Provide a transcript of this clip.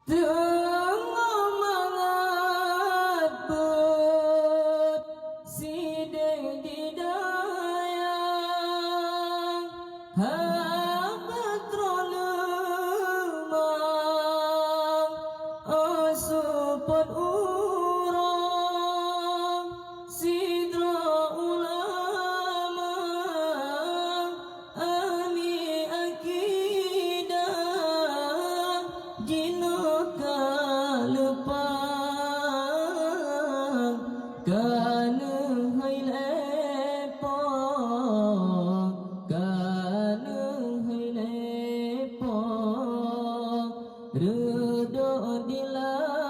Tengah mangat bet sideng didayang habat rolemang asupot urang sidra ulama ani akidah jino kalepang kana hai lepong kana hai lepong redo dilai